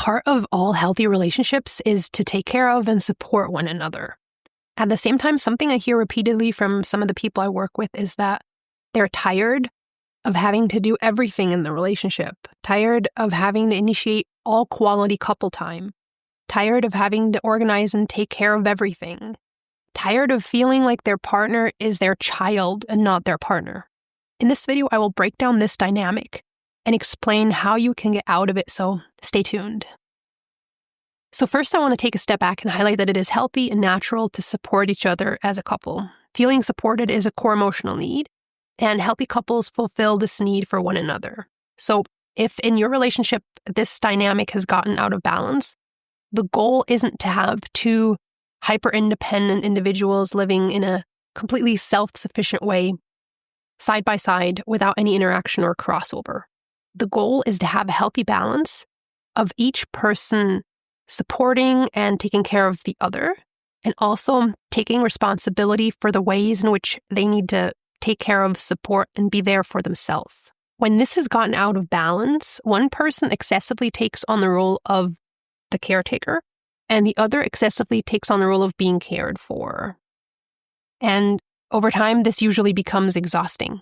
part of all healthy relationships is to take care of and support one another. At the same time, something I hear repeatedly from some of the people I work with is that they're tired of having to do everything in the relationship, tired of having to initiate all quality couple time, tired of having to organize and take care of everything, tired of feeling like their partner is their child and not their partner. In this video, I will break down this dynamic and explain how you can get out of it, so stay tuned. So first, I want to take a step back and highlight that it is healthy and natural to support each other as a couple. Feeling supported is a core emotional need, and healthy couples fulfill this need for one another. So if in your relationship this dynamic has gotten out of balance, the goal isn't to have two hyper-independent individuals living in a completely self-sufficient way, side by side, without any interaction or crossover. The goal is to have a healthy balance of each person supporting and taking care of the other, and also taking responsibility for the ways in which they need to take care of, support, and be there for themselves. When this has gotten out of balance, one person excessively takes on the role of the caretaker, and the other excessively takes on the role of being cared for. And over time, this usually becomes exhausting.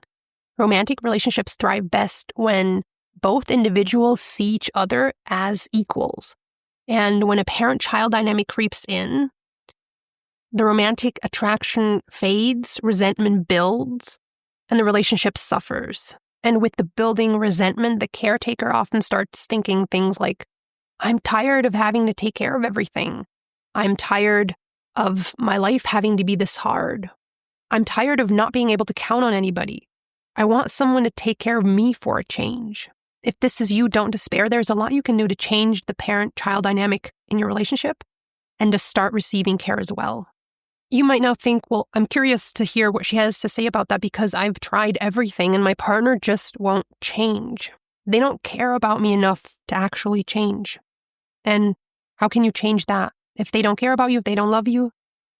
Romantic relationships thrive best when both individuals see each other as equals. And when a parent-child dynamic creeps in, the romantic attraction fades, resentment builds, and the relationship suffers. And with the building resentment, the caretaker often starts thinking things like, I'm tired of having to take care of everything. I'm tired of my life having to be this hard. I'm tired of not being able to count on anybody. I want someone to take care of me for a change. If this is you, don't despair. There's a lot you can do to change the parent-child dynamic in your relationship and to start receiving care as well. You might now think, well, I'm curious to hear what she has to say about that because I've tried everything and my partner just won't change. They don't care about me enough to actually change. And how can you change that? If they don't care about you, if they don't love you,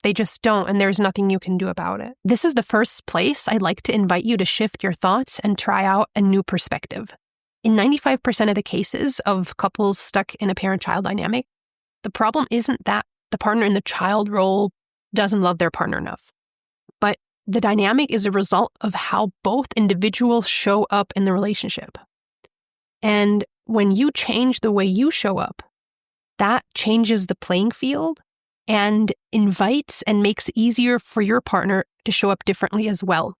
they just don't, and there's nothing you can do about it. This is the first place I'd like to invite you to shift your thoughts and try out a new perspective. In 95% of the cases of couples stuck in a parent-child dynamic, the problem isn't that the partner in the child role doesn't love their partner enough, but the dynamic is a result of how both individuals show up in the relationship. And when you change the way you show up, that changes the playing field and invites and makes it easier for your partner to show up differently as well.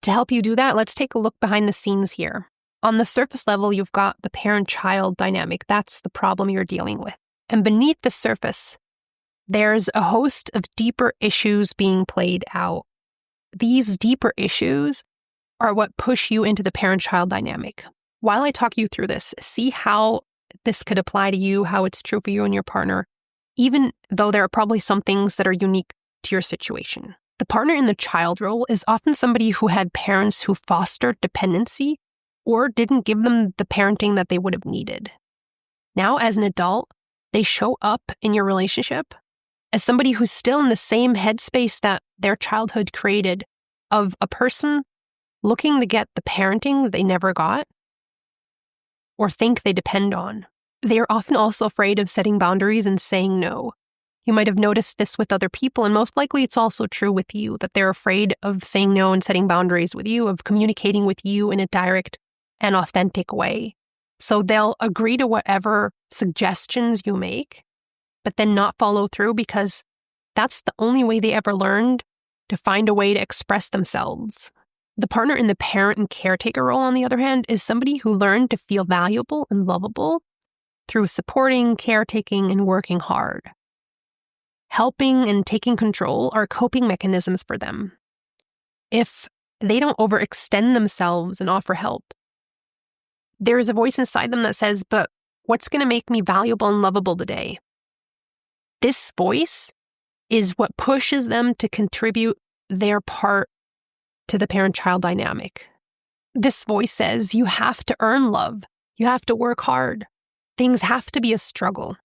To help you do that, let's take a look behind the scenes here. On the surface level, you've got the parent-child dynamic. That's the problem you're dealing with. And beneath the surface, there's a host of deeper issues being played out. These deeper issues are what push you into the parent-child dynamic. While I talk you through this, see how this could apply to you, how it's true for you and your partner, even though there are probably some things that are unique to your situation. The partner in the child role is often somebody who had parents who fostered dependency or didn't give them the parenting that they would have needed. Now, as an adult, they show up in your relationship as somebody who's still in the same headspace that their childhood created, of a person looking to get the parenting they never got or think they depend on. They are often also afraid of setting boundaries and saying no. You might have noticed this with other people, and most likely it's also true with you, that they're afraid of saying no and setting boundaries with you, of communicating with you in a direct and authentic way. So they'll agree to whatever suggestions you make, but then not follow through because that's the only way they ever learned to find a way to express themselves. The partner in the parent and caretaker role, on the other hand, is somebody who learned to feel valuable and lovable through supporting, caretaking, and working hard. Helping and taking control are coping mechanisms for them. If they don't overextend themselves and offer help, there is a voice inside them that says, but what's going to make me valuable and lovable today? This voice is what pushes them to contribute their part to the parent-child dynamic. This voice says, you have to earn love. You have to work hard. Things have to be a struggle.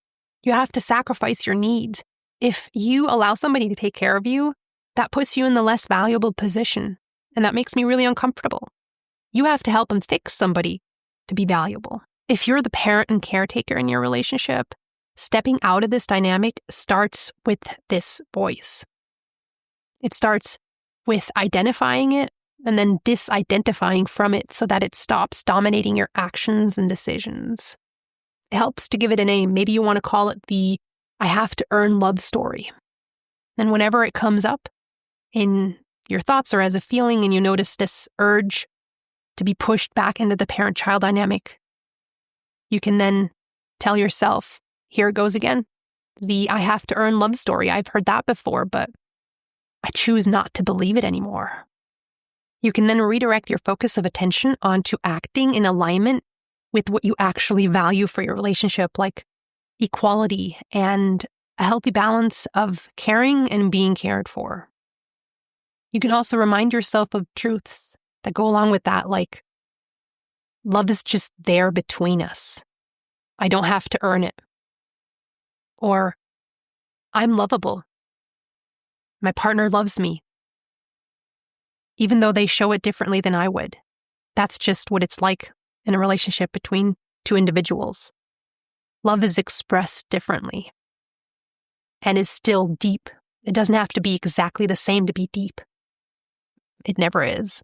You have to sacrifice your needs. If you allow somebody to take care of you, that puts you in the less valuable position, and that makes me really uncomfortable. You have to help and fix somebody to be valuable. If you're the parent and caretaker in your relationship, stepping out of this dynamic starts with this voice. It starts with identifying it and then disidentifying from it so that it stops dominating your actions and decisions. It helps to give it a name. Maybe you want to call it the I have to earn love story. And whenever it comes up in your thoughts or as a feeling and you notice this urge to be pushed back into the parent-child dynamic, you can then tell yourself, here it goes again. The I have to earn love story. I've heard that before, but I choose not to believe it anymore. You can then redirect your focus of attention onto acting in alignment with what you actually value for your relationship, like equality and a healthy balance of caring and being cared for. You can also remind yourself of truths that go along with that, like love is just there between us. I don't have to earn it. Or I'm lovable. My partner loves me. Even though they show it differently than I would. That's just what it's like in a relationship between two individuals. Love is expressed differently and is still deep. It doesn't have to be exactly the same to be deep. It never is.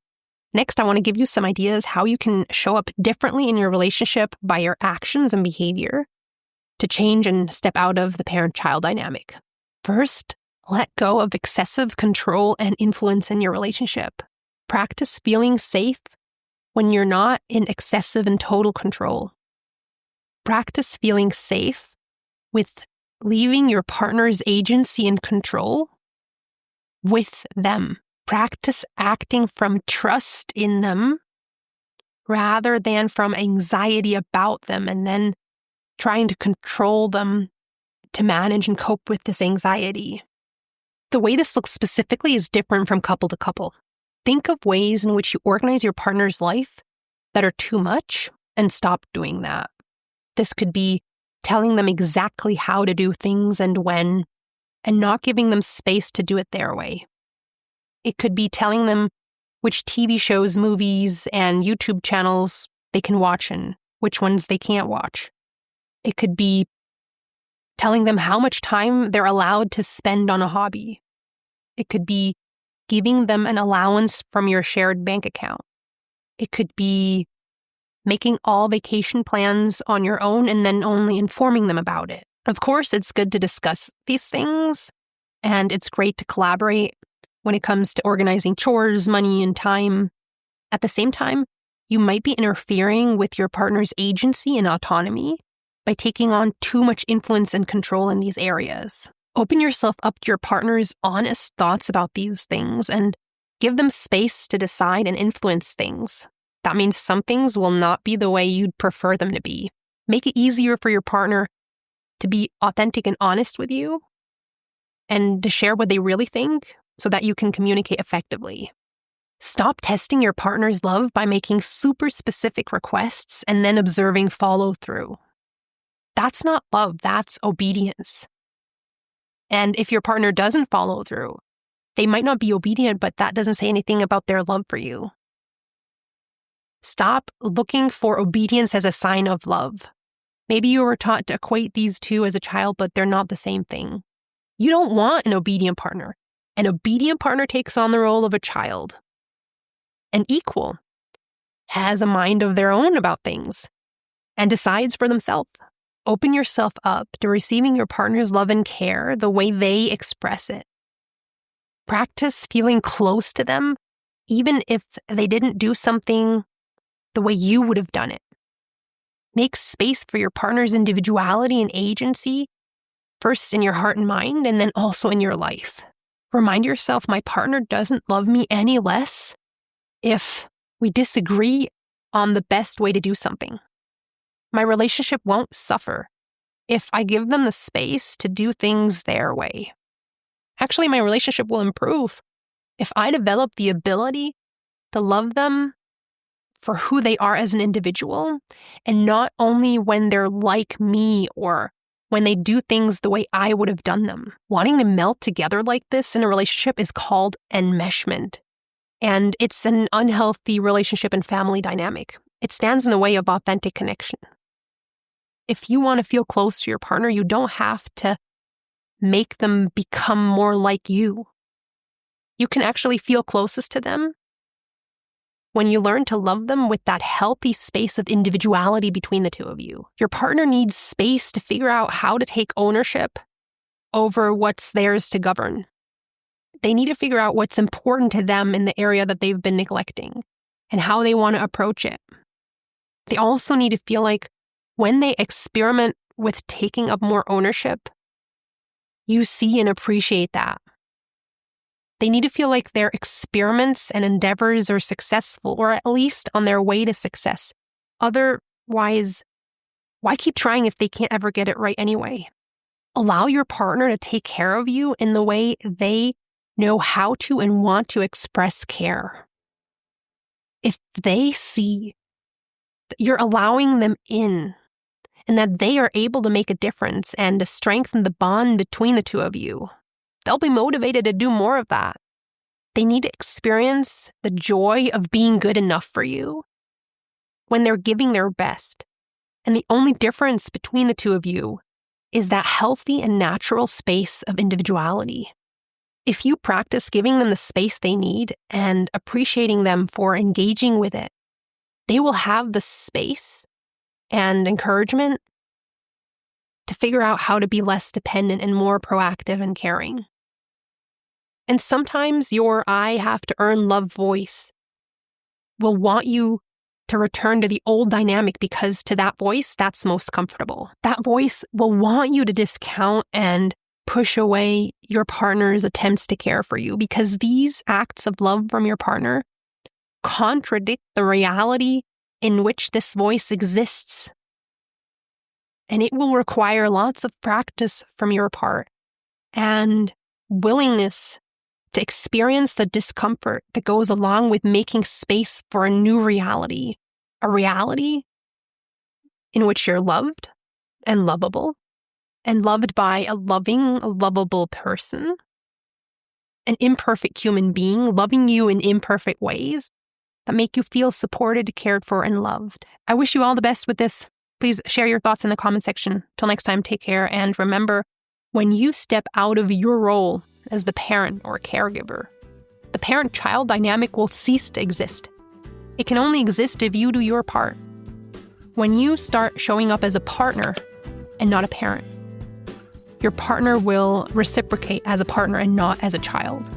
Next, I want to give you some ideas how you can show up differently in your relationship by your actions and behavior to change and step out of the parent-child dynamic. First, let go of excessive control and influence in your relationship. Practice feeling safe when you're not in excessive and total control. Practice feeling safe with leaving your partner's agency and control with them. Practice acting from trust in them rather than from anxiety about them and then trying to control them to manage and cope with this anxiety. The way this looks specifically is different from couple to couple. Think of ways in which you organize your partner's life that are too much and stop doing that. This could be telling them exactly how to do things and when, and not giving them space to do it their way. It could be telling them which TV shows, movies, and YouTube channels they can watch and which ones they can't watch. It could be telling them how much time they're allowed to spend on a hobby. It could be giving them an allowance from your shared bank account. It could be making all vacation plans on your own and then only informing them about it. Of course, it's good to discuss these things, and it's great to collaborate when it comes to organizing chores, money, and time. At the same time, you might be interfering with your partner's agency and autonomy by taking on too much influence and control in these areas. Open yourself up to your partner's honest thoughts about these things and give them space to decide and influence things. That means some things will not be the way you'd prefer them to be. Make it easier for your partner to be authentic and honest with you and to share what they really think so that you can communicate effectively. Stop testing your partner's love by making super specific requests and then observing follow-through. That's not love, that's obedience. And if your partner doesn't follow through, they might not be obedient, but that doesn't say anything about their love for you. Stop looking for obedience as a sign of love. Maybe you were taught to equate these two as a child, but they're not the same thing. You don't want an obedient partner. An obedient partner takes on the role of a child. An equal has a mind of their own about things and decides for themselves. Open yourself up to receiving your partner's love and care the way they express it. Practice feeling close to them, even if they didn't do something the way you would have done it. Make space for your partner's individuality and agency, first in your heart and mind, and then also in your life. Remind yourself, my partner doesn't love me any less if we disagree on the best way to do something. My relationship won't suffer if I give them the space to do things their way. Actually, my relationship will improve if I develop the ability to love them for who they are as an individual and not only when they're like me or when they do things the way I would have done them. Wanting to melt together like this in a relationship is called enmeshment. And it's an unhealthy relationship and family dynamic. It stands in the way of authentic connection. If you want to feel close to your partner, you don't have to make them become more like you. You can actually feel closest to them when you learn to love them with that healthy space of individuality between the two of you. Your partner needs space to figure out how to take ownership over what's theirs to govern. They need to figure out what's important to them in the area that they've been neglecting and how they want to approach it. They also need to feel like when they experiment with taking up more ownership, you see and appreciate that. They need to feel like their experiments and endeavors are successful, or at least on their way to success. Otherwise, why keep trying if they can't ever get it right anyway? Allow your partner to take care of you in the way they know how to and want to express care. If they see that you're allowing them in and that they are able to make a difference and to strengthen the bond between the two of you, they'll be motivated to do more of that. They need to experience the joy of being good enough for you when they're giving their best. And the only difference between the two of you is that healthy and natural space of individuality. If you practice giving them the space they need and appreciating them for engaging with it, they will have the space and encouragement to figure out how to be less dependent and more proactive and caring. And sometimes your I have to earn love voice will want you to return to the old dynamic because to that voice, that's most comfortable. That voice will want you to discount and push away your partner's attempts to care for you because these acts of love from your partner contradict the reality in which this voice exists. And it will require lots of practice from your part and willingness to experience the discomfort that goes along with making space for a new reality, a reality in which you're loved and lovable and loved by a loving, lovable person, an imperfect human being loving you in imperfect ways that make you feel supported, cared for, and loved. I wish you all the best with this. Please share your thoughts in the comment section. Till next time, take care. And remember, when you step out of your role as the parent or caregiver, the parent-child dynamic will cease to exist. It can only exist if you do your part. When you start showing up as a partner and not a parent, your partner will reciprocate as a partner and not as a child.